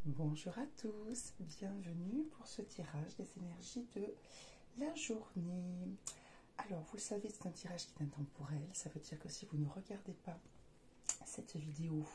Bonjour à tous, bienvenue pour ce tirage des énergies de la journée. Alors, vous le savez, c'est un tirage qui est intemporel. Ça veut dire que si vous ne regardez pas cette vidéo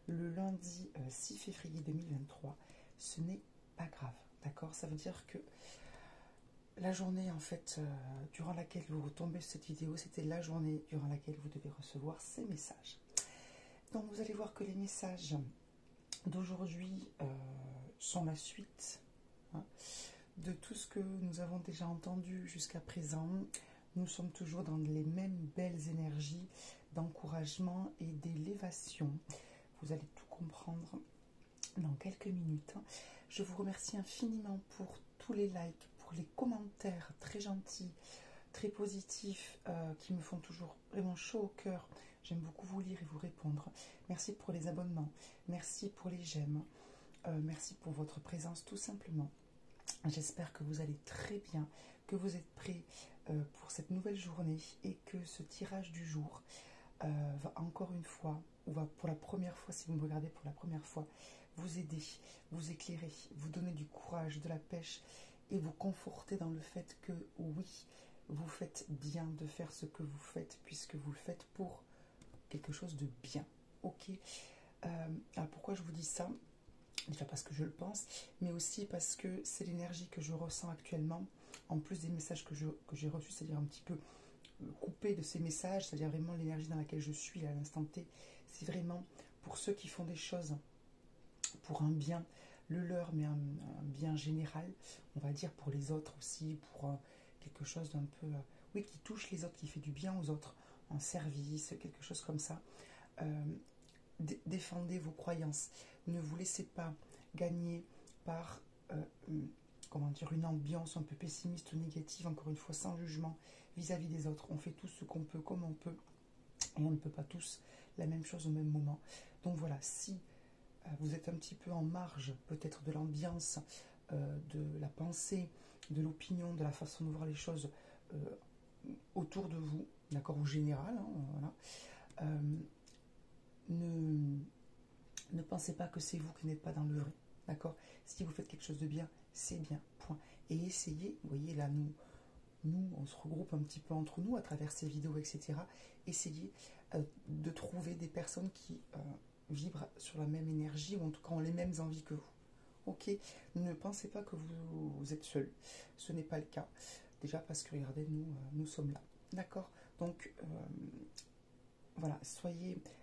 le lundi 6 février 2023, ce n'est pas grave, d'accord? Ça veut dire que la journée, en fait, durant laquelle vous tombez sur cette vidéo, c'était la journée durant laquelle vous devez recevoir ces messages. Donc, vous allez voir que les messages d'aujourd'hui sont la suite de tout ce que nous avons déjà entendu jusqu'à présent. Nous sommes toujours dans les mêmes belles énergies d'encouragement et d'élévation. Vous allez tout comprendre dans quelques minutes. Je vous remercie infiniment pour tous les likes, pour les commentaires très gentils, très positifs, qui me font toujours vraiment chaud au cœur. J'aime beaucoup vous lire et vous répondre. Merci pour les abonnements, merci pour les j'aime, merci pour votre présence tout simplement. J'espère que vous allez très bien, que vous êtes prêts pour cette nouvelle journée et que ce tirage du jour va encore une fois, ou va pour la première fois, si vous me regardez pour la première fois, vous aider, vous éclairer, vous donner du courage, de la pêche et vous conforter dans le fait que oui, vous faites bien de faire ce que vous faites puisque vous le faites pour quelque chose de bien. Ok. Alors pourquoi je vous dis ça? Déjà parce que je le pense, mais aussi parce que c'est l'énergie que je ressens actuellement, en plus des messages que j'ai reçus, c'est-à-dire un petit peu coupé de ces messages, c'est-à-dire vraiment l'énergie dans laquelle je suis à l'instant T. C'est vraiment pour ceux qui font des choses pour un bien, le leur, mais un bien général, on va dire pour les autres aussi, pour quelque chose d'un peu, oui, qui touche les autres, qui fait du bien aux autres, un service, quelque chose comme ça. Défendez vos croyances. Ne vous laissez pas gagner par comment dire, une ambiance un peu pessimiste ou négative, encore une fois sans jugement vis-à-vis des autres. On fait tous ce qu'on peut comme on peut et on ne peut pas tous la même chose au même moment. Donc voilà, si vous êtes un petit peu en marge peut-être de l'ambiance, de la pensée, de l'opinion, de la façon de voir les choses autour de vous, d'accord, au général, hein, voilà. Ne pensez pas que c'est vous qui n'êtes pas dans le vrai, d'accord? Si vous faites quelque chose de bien, c'est bien, point. Et essayez, vous voyez là, nous, on se regroupe un petit peu entre nous à travers ces vidéos, etc. Essayez de trouver des personnes qui vibrent sur la même énergie, ou en tout cas ont les mêmes envies que vous. Ok? Ne pensez pas que vous êtes seul. Ce n'est pas le cas. Déjà parce que, regardez, nous sommes là. D'accord? Donc, voilà,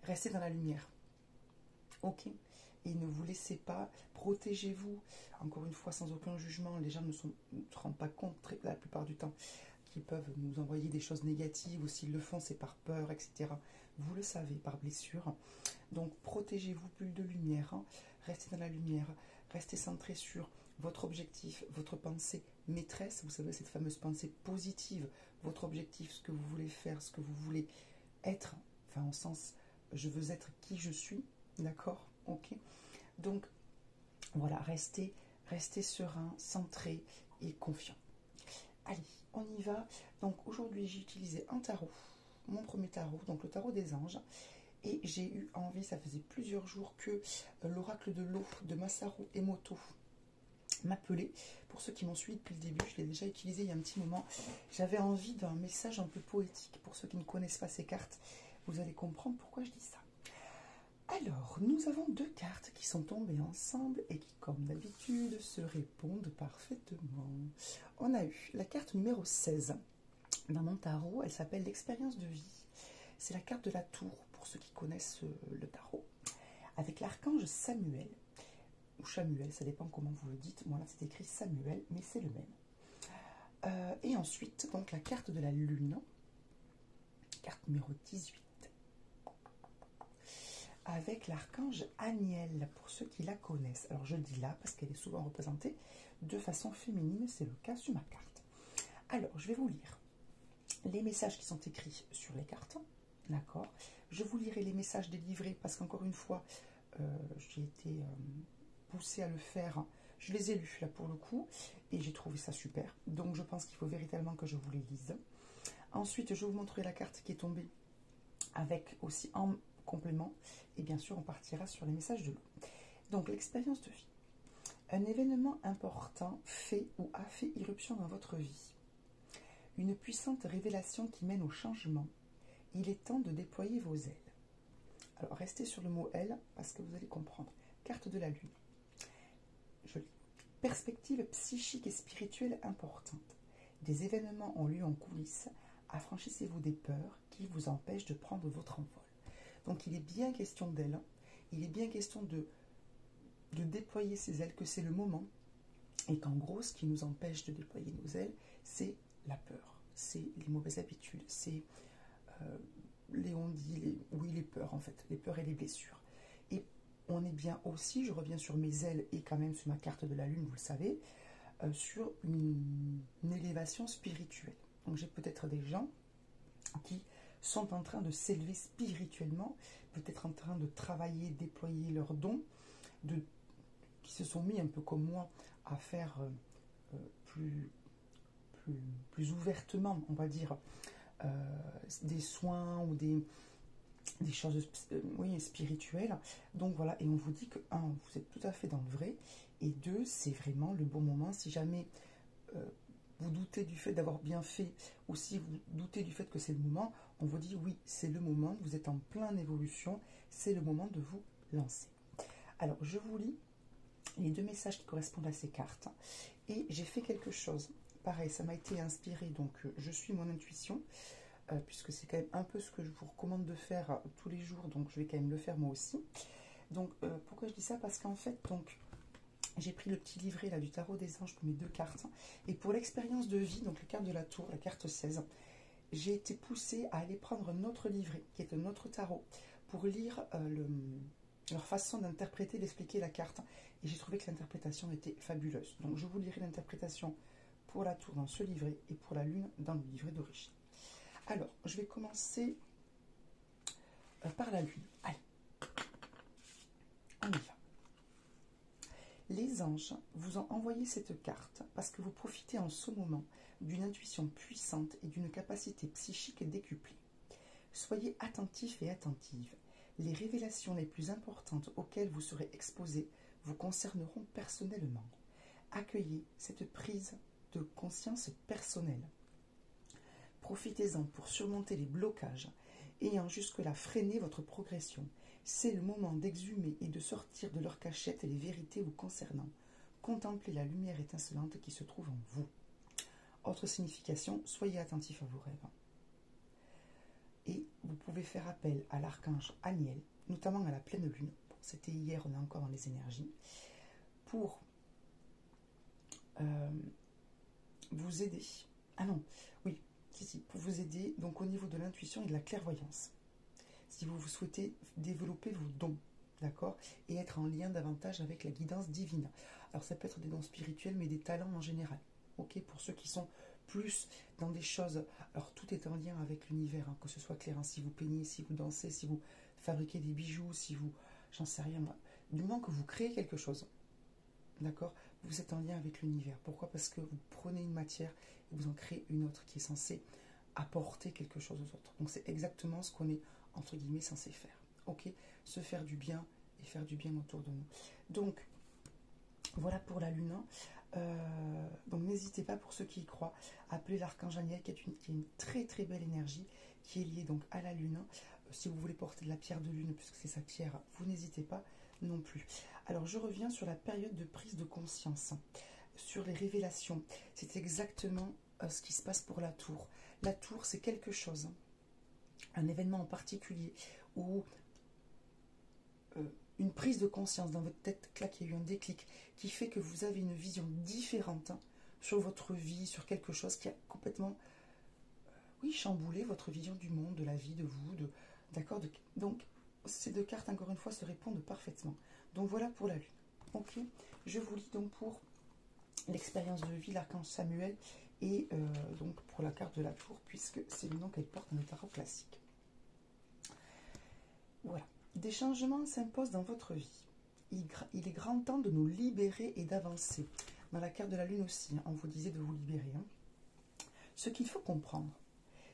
restez dans la lumière. Ok? Et ne vous laissez pas, protégez-vous. Encore une fois, sans aucun jugement, les gens ne se rendent pas compte la plupart du temps qu'ils peuvent nous envoyer des choses négatives, ou s'ils le font, c'est par peur, etc. Vous le savez, par blessure. Donc, protégez-vous, bulle de lumière. Hein. Restez dans la lumière. Restez centré sur votre objectif, votre pensée maîtresse. Vous savez, cette fameuse pensée positive. Votre objectif, ce que vous voulez faire, ce que vous voulez être. Enfin, en sens, je veux être qui je suis. D'accord? Ok. Donc, voilà, restez serein, centré et confiant. Allez, on y va. Donc, aujourd'hui, j'ai utilisé un tarot, mon premier tarot, donc le tarot des anges. Et j'ai eu envie, ça faisait plusieurs jours que l'oracle de l'eau de Masaru Emoto m'appelait. Pour ceux qui m'ont suivi depuis le début, je l'ai déjà utilisé il y a un petit moment. J'avais envie d'un message un peu poétique. Pour ceux qui ne connaissent pas ces cartes, vous allez comprendre pourquoi je dis ça. Alors, nous avons deux cartes qui sont tombées ensemble et qui, comme d'habitude, se répondent parfaitement. On a eu la carte numéro 16 dans mon tarot. Elle s'appelle l'expérience de vie. C'est la carte de la tour, pour ceux qui connaissent le tarot, avec l'archange Samuel, ou Chamuel, ça dépend comment vous le dites. Moi, là, c'est écrit Samuel, mais c'est le même. Et ensuite, donc, la carte de la lune, carte numéro 18, avec l'archange Aniel, pour ceux qui la connaissent. Alors, je le dis là, parce qu'elle est souvent représentée de façon féminine, c'est le cas sur ma carte. Alors, je vais vous lire les messages qui sont écrits sur les cartes, d'accord? Je vous lirai les messages délivrés, parce qu'encore une fois, j'ai été poussée à le faire. Je les ai lus, là, pour le coup, et j'ai trouvé ça super. Donc, je pense qu'il faut véritablement que je vous les lise. Ensuite, je vous montrerai la carte qui est tombée, avec aussi en complément, et bien sûr on partira sur les messages de l'eau. Donc l'expérience de vie. Un événement important fait ou a fait irruption dans votre vie. Une puissante révélation qui mène au changement. Il est temps de déployer vos ailes. Alors, restez sur le mot aile parce que vous allez comprendre. Carte de la lune. Jolie. Perspective psychique et spirituelle importante. Des événements ont lieu en coulisses. Affranchissez-vous des peurs qui vous empêchent de prendre votre envol. Donc, il est bien question d'ailes. Il est bien question de déployer ses ailes, que c'est le moment. Et qu'en gros, ce qui nous empêche de déployer nos ailes, c'est la peur. C'est les mauvaises habitudes. C'est les peurs en fait, les peurs et les blessures. Et on est bien aussi, je reviens sur mes ailes et quand même sur ma carte de la lune, vous le savez, sur une élévation spirituelle. Donc j'ai peut-être des gens qui sont en train de s'élever spirituellement, peut-être en train de travailler, déployer leurs dons, qui se sont mis un peu comme moi à faire plus ouvertement, on va dire, des soins ou des choses spirituelles. Donc voilà, et on vous dit que, un, vous êtes tout à fait dans le vrai, et deux, c'est vraiment le bon moment. Si jamais vous doutez du fait d'avoir bien fait, ou si vous doutez du fait que c'est le moment, on vous dit oui, c'est le moment, vous êtes en pleine évolution, c'est le moment de vous lancer. Alors, je vous lis les deux messages qui correspondent à ces cartes, et j'ai fait quelque chose. Pareil, ça m'a été inspiré, donc je suis mon intuition, puisque c'est quand même un peu ce que je vous recommande de faire tous les jours, donc je vais quand même le faire moi aussi. Donc, pourquoi je dis ça? Parce qu'en fait, donc, j'ai pris le petit livret là, du tarot des anges pour mes deux cartes, et pour l'expérience de vie, donc la carte de la tour, la carte 16, j'ai été poussée à aller prendre un autre livret, qui est un autre tarot, pour lire leur façon d'interpréter, d'expliquer la carte, et j'ai trouvé que l'interprétation était fabuleuse. Donc je vous lirai l'interprétation pour la tour dans ce livret et pour la lune dans le livret d'origine. Alors, je vais commencer par la lune. Allez, on y va. Les anges vous ont envoyé cette carte parce que vous profitez en ce moment d'une intuition puissante et d'une capacité psychique décuplée. Soyez attentifs et attentives. Les révélations les plus importantes auxquelles vous serez exposés vous concerneront personnellement. Accueillez cette prise de conscience personnelle. Profitez-en pour surmonter les blocages ayant jusque-là freiné votre progression. C'est le moment d'exhumer et de sortir de leur cachette les vérités vous concernant. Contemplez la lumière étincelante qui se trouve en vous. Autre signification, soyez attentifs à vos rêves. Et vous pouvez faire appel à l'archange Aniel, notamment à la pleine lune. Bon, c'était hier, on est encore dans les énergies. Pour vous aider. Ah non, oui, pour vous aider donc au niveau de l'intuition et de la clairvoyance. Si vous souhaitez développer vos dons, d'accord, et être en lien davantage avec la guidance divine. Alors ça peut être des dons spirituels, mais des talents en général. Ok, pour ceux qui sont plus dans des choses, alors tout est en lien avec l'univers, hein, que ce soit clair, hein, si vous peignez, si vous dansez, si vous fabriquez des bijoux, si vous, j'en sais rien moi, du moment que vous créez quelque chose, d'accord, vous êtes en lien avec l'univers. Pourquoi? Parce que vous prenez une matière et vous en créez une autre qui est censée apporter quelque chose aux autres. Donc c'est exactement ce qu'on est entre guillemets censé faire. Ok, se faire du bien et faire du bien autour de nous. Donc voilà pour la lune. Donc n'hésitez pas, pour ceux qui y croient, à appeler l'archange Aniel, qui est une très très belle énergie, qui est liée donc à la lune. Si vous voulez porter de la pierre de lune, puisque c'est sa pierre, vous n'hésitez pas non plus. Alors je reviens sur la période de prise de conscience, sur les révélations. C'est exactement ce qui se passe pour la tour. La tour, c'est quelque chose, un événement en particulier, où une prise de conscience dans votre tête, là, qu'il y a eu un déclic, qui fait que vous avez une vision différente sur votre vie, sur quelque chose qui a complètement chamboulé votre vision du monde, de la vie, de vous, d'accord. Donc, ces deux cartes, encore une fois, se répondent parfaitement. Donc, voilà pour la lune. Ok, je vous lis donc pour l'expérience de vie, l'archange Samuel, et donc pour la carte de la tour, puisque c'est le nom qu'elle porte dans le tarot classique. Voilà. Des changements s'imposent dans votre vie. Il est grand temps de nous libérer et d'avancer. Dans la carte de la lune aussi, on vous disait de vous libérer. Hein. Ce qu'il faut comprendre,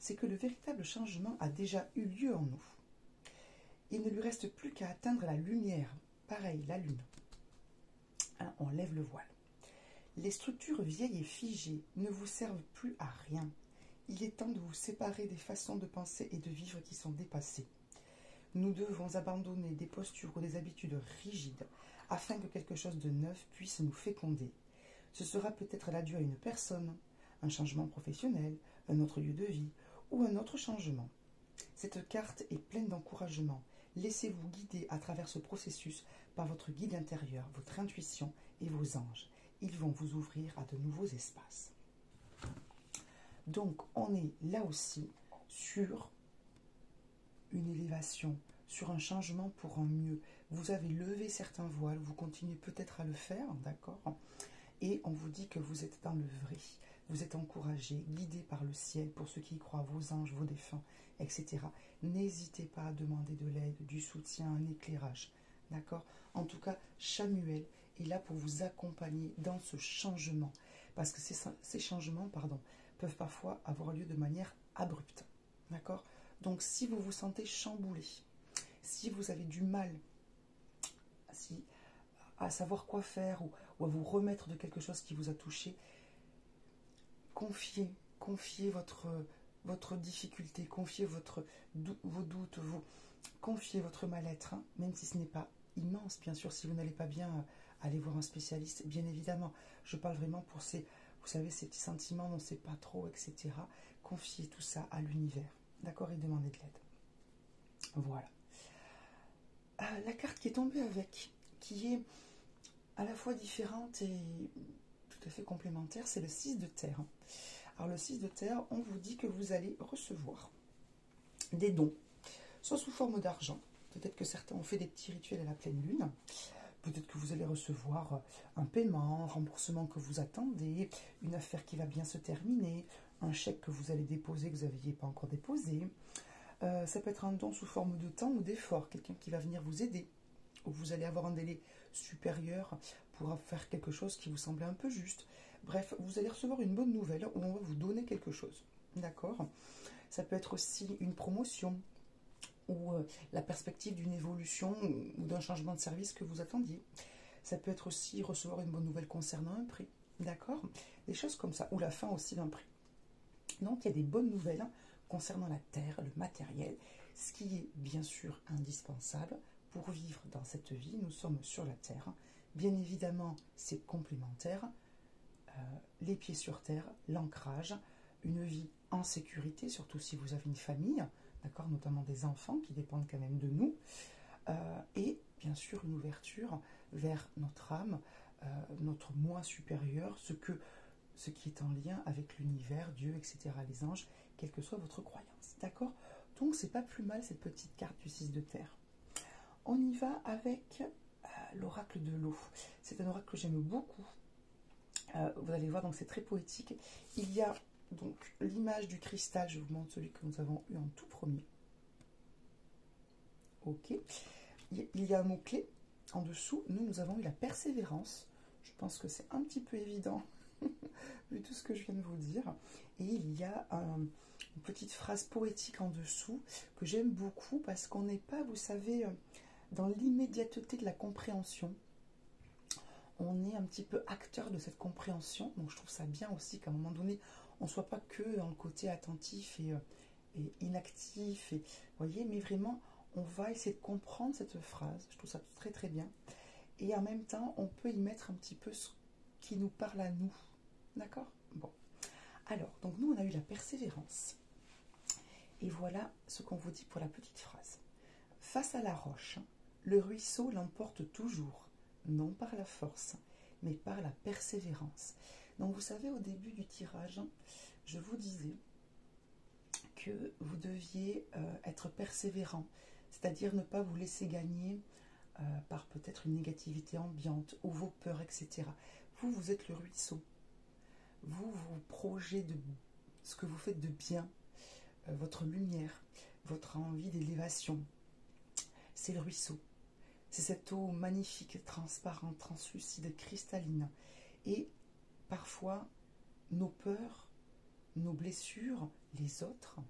c'est que le véritable changement a déjà eu lieu en nous. Il ne lui reste plus qu'à atteindre la lumière. Pareil, la lune. Hein, on lève le voile. Les structures vieilles et figées ne vous servent plus à rien. Il est temps de vous séparer des façons de penser et de vivre qui sont dépassées. Nous devons abandonner des postures ou des habitudes rigides afin que quelque chose de neuf puisse nous féconder. Ce sera peut-être l'adieu à une personne, un changement professionnel, un autre lieu de vie ou un autre changement. Cette carte est pleine d'encouragement. Laissez-vous guider à travers ce processus par votre guide intérieur, votre intuition et vos anges. Ils vont vous ouvrir à de nouveaux espaces. Donc, on est là aussi sur une élévation, sur un changement pour un mieux. Vous avez levé certains voiles, vous continuez peut-être à le faire, d'accord? Et on vous dit que vous êtes dans le vrai. Vous êtes encouragé, guidé par le ciel, pour ceux qui y croient, vos anges, vos défunts, etc. N'hésitez pas à demander de l'aide, du soutien, un éclairage, d'accord? En tout cas, Chamuel est là pour vous accompagner dans ce changement. Parce que ces changements, peuvent parfois avoir lieu de manière abrupte, d'accord? Donc, si vous vous sentez chamboulé, si vous avez du mal à savoir quoi faire ou à vous remettre de quelque chose qui vous a touché, confiez votre difficulté, confiez vos doutes, confiez votre mal-être, hein, même si ce n'est pas immense, bien sûr. Si vous n'allez pas bien, allez voir un spécialiste, bien évidemment. Je parle vraiment pour ces petits sentiments, on ne sait pas trop, etc. Confiez tout ça à l'univers, d'accord, et demandez de l'aide. Voilà. La carte qui est tombée avec, qui est à la fois différente et tout à fait complémentaire, c'est le 6 de terre. Alors le 6 de terre, on vous dit que vous allez recevoir des dons, soit sous forme d'argent. Peut-être que certains ont fait des petits rituels à la pleine lune. Peut-être que vous allez recevoir un paiement, un remboursement que vous attendez, une affaire qui va bien se terminer, un chèque que vous allez déposer que vous n'aviez pas encore déposé. Ça peut être un don sous forme de temps ou d'effort, quelqu'un qui va venir vous aider, ou vous allez avoir un délai supérieur pour faire quelque chose qui vous semblait un peu juste. Bref, vous allez recevoir une bonne nouvelle où on va vous donner quelque chose. D'accord? Ça peut être aussi une promotion ou la perspective d'une évolution ou d'un changement de service que vous attendiez. Ça peut être aussi recevoir une bonne nouvelle concernant un prix. D'accord? Des choses comme ça. Ou la fin aussi d'un prix. Donc, il y a des bonnes nouvelles concernant la terre, le matériel, ce qui est bien sûr indispensable pour vivre dans cette vie. Nous sommes sur la terre. Bien évidemment, c'est complémentaire. Les pieds sur terre, l'ancrage, une vie en sécurité, surtout si vous avez une famille, d'accord, notamment des enfants qui dépendent quand même de nous, et bien sûr une ouverture vers notre âme, notre moi supérieur, ce qui est en lien avec l'univers, Dieu, etc., les anges, quelle que soit votre croyance, d'accord? Donc c'est pas plus mal cette petite carte du 6 de terre. On y va avec l'oracle de l'eau. C'est un oracle que j'aime beaucoup. Vous allez voir, donc c'est très poétique. Il y a donc l'image du cristal, je vous montre celui que nous avons eu en tout premier. Ok. Il y a un mot-clé en dessous. Nous avons eu la persévérance. Je pense que c'est un petit peu évident, vu tout ce que je viens de vous dire. Et il y a une petite phrase poétique en dessous que j'aime beaucoup parce qu'on n'est pas, vous savez, dans l'immédiateté de la compréhension. On est un petit peu acteur de cette compréhension. Donc je trouve ça bien aussi qu'à un moment donné, on ne soit pas que dans le côté attentif et inactif. Et, voyez, mais vraiment, on va essayer de comprendre cette phrase. Je trouve ça très très bien. Et en même temps, on peut y mettre un petit peu ce qui nous parle à nous. D'accord? Bon. Alors, donc nous, on a eu la persévérance. Et voilà ce qu'on vous dit pour la petite phrase. Face à la roche, le ruisseau l'emporte toujours. Non par la force, mais par la persévérance. Donc vous savez, au début du tirage, je vous disais que vous deviez être persévérant, c'est-à-dire ne pas vous laisser gagner par peut-être une négativité ambiante ou vos peurs, etc. Vous êtes le ruisseau. Vous projetez de ce que vous faites de bien, votre lumière, votre envie d'élévation. C'est le ruisseau. C'est cette eau magnifique, transparente, translucide, cristalline. Et parfois, nos peurs, nos blessures, les autres,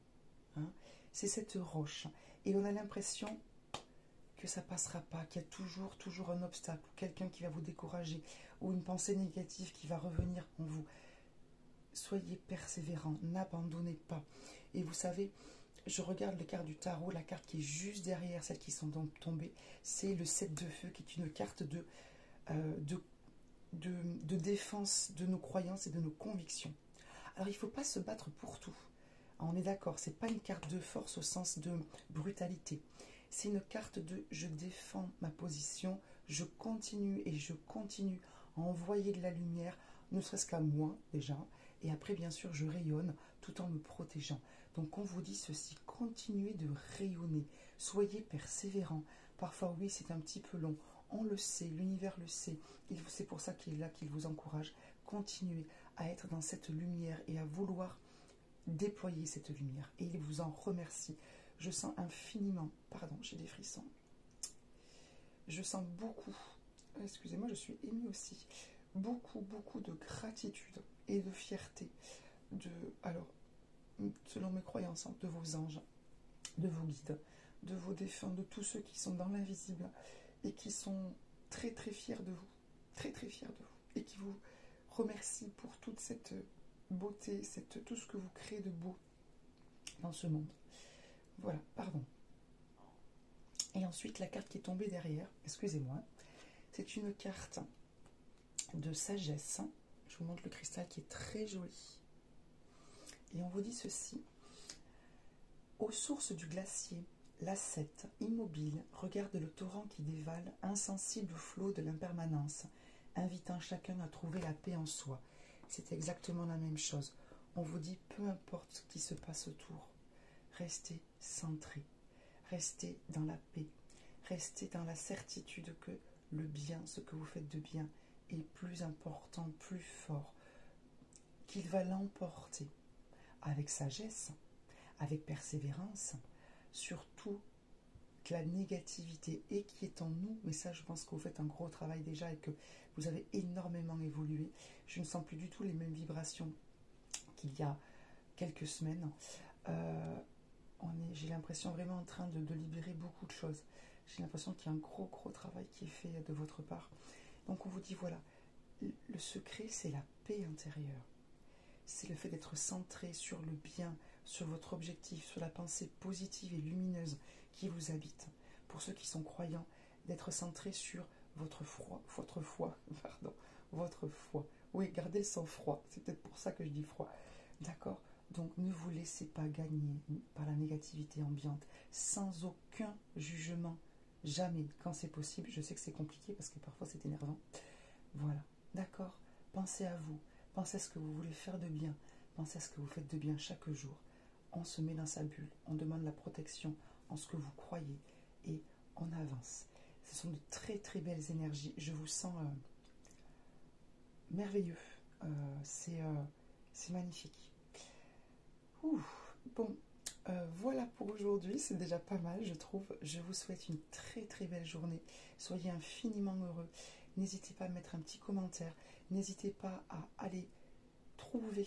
hein, c'est cette roche. Et on a l'impression que ça passera pas, qu'il y a toujours un obstacle, ou quelqu'un qui va vous décourager, ou une pensée négative qui va revenir en vous. Soyez persévérants, n'abandonnez pas. Et vous savez, je regarde les cartes du tarot, la carte qui est juste derrière celles qui sont tombées, c'est le 7 de feu, qui est une carte de défense de nos croyances et de nos convictions. Alors il ne faut pas se battre pour tout. On est d'accord, ce n'est pas une carte de force au sens de brutalité. C'est une carte de je défends ma position, je continue et je continue à envoyer de la lumière, ne serait-ce qu'à moi déjà, et après bien sûr je rayonne tout en me protégeant. Donc on vous dit ceci, continuez de rayonner, soyez persévérants. Parfois oui c'est un petit peu long, on le sait, l'univers le sait, c'est pour ça qu'il est là, qu'il vous encourage. Continuez à être dans cette lumière et à vouloir déployer cette lumière. Et il vous en remercie. Je sens infiniment, pardon, j'ai des frissons. Je sens beaucoup, excusez-moi, je suis émue aussi, beaucoup de gratitude et de fierté, alors, selon mes croyances, de vos anges, de vos guides, de vos défunts, de tous ceux qui sont dans l'invisible et qui sont très fiers de vous, très fiers de vous, et qui vous remercient pour toute cette beauté, tout ce que vous créez de beau dans ce monde. Voilà, pardon. Et ensuite, la carte qui est tombée derrière, excusez-moi, c'est une carte de sagesse. Je vous montre le cristal qui est très joli. Et on vous dit ceci. Aux sources du glacier, l'ascète, immobile, regarde le torrent qui dévale, insensible au flot de l'impermanence, invitant chacun à trouver la paix en soi. C'est exactement la même chose. On vous dit, peu importe ce qui se passe autour, restez centrés, restez dans la paix, restez dans la certitude que le bien, ce que vous faites de bien, est plus important, plus fort, qu'il va l'emporter avec sagesse, avec persévérance, surtout la négativité et qui est en nous, mais ça je pense que vous faites un gros travail déjà et que vous avez énormément évolué. Je ne sens plus du tout les mêmes vibrations qu'il y a quelques semaines. J'ai l'impression vraiment en train de libérer beaucoup de choses. J'ai l'impression qu'il y a un gros travail qui est fait de votre part. Donc on vous dit voilà, le secret c'est la paix intérieure. C'est le fait d'être centré sur le bien, sur votre objectif, sur la pensée positive et lumineuse qui vous habite. Pour ceux qui sont croyants, d'être centré sur votre foi. Oui, gardez le sang-froid, c'est peut-être pour ça que je dis froid. D'accord? Donc ne vous laissez pas gagner par la négativité ambiante, sans aucun jugement, jamais, quand c'est possible. Je sais que c'est compliqué parce que parfois c'est énervant. Voilà, d'accord? Pensez à vous. Pensez à ce que vous voulez faire de bien. Pensez à ce que vous faites de bien chaque jour. On se met dans sa bulle. On demande la protection en ce que vous croyez. Et on avance. Ce sont de très belles énergies. Je vous sens merveilleux. C'est magnifique. Ouh, bon, voilà pour aujourd'hui. C'est déjà pas mal, je trouve. Je vous souhaite une très belle journée. Soyez infiniment heureux. N'hésitez pas à mettre un petit commentaire. N'hésitez pas à aller trouver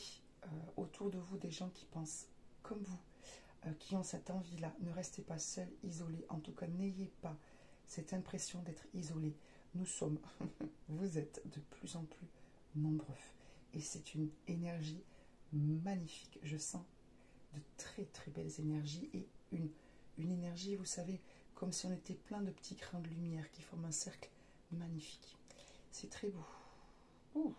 autour de vous des gens qui pensent comme vous, qui ont cette envie-là. Ne restez pas seul, isolé. En tout cas, n'ayez pas cette impression d'être isolé. Nous sommes, vous êtes de plus en plus nombreux. Et c'est une énergie magnifique. Je sens de très belles énergies et une énergie, vous savez, comme si on était plein de petits grains de lumière qui forment un cercle magnifique. C'est très beau. Ouh.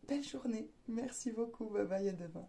Belle journée. Merci beaucoup. Bye bye, à demain.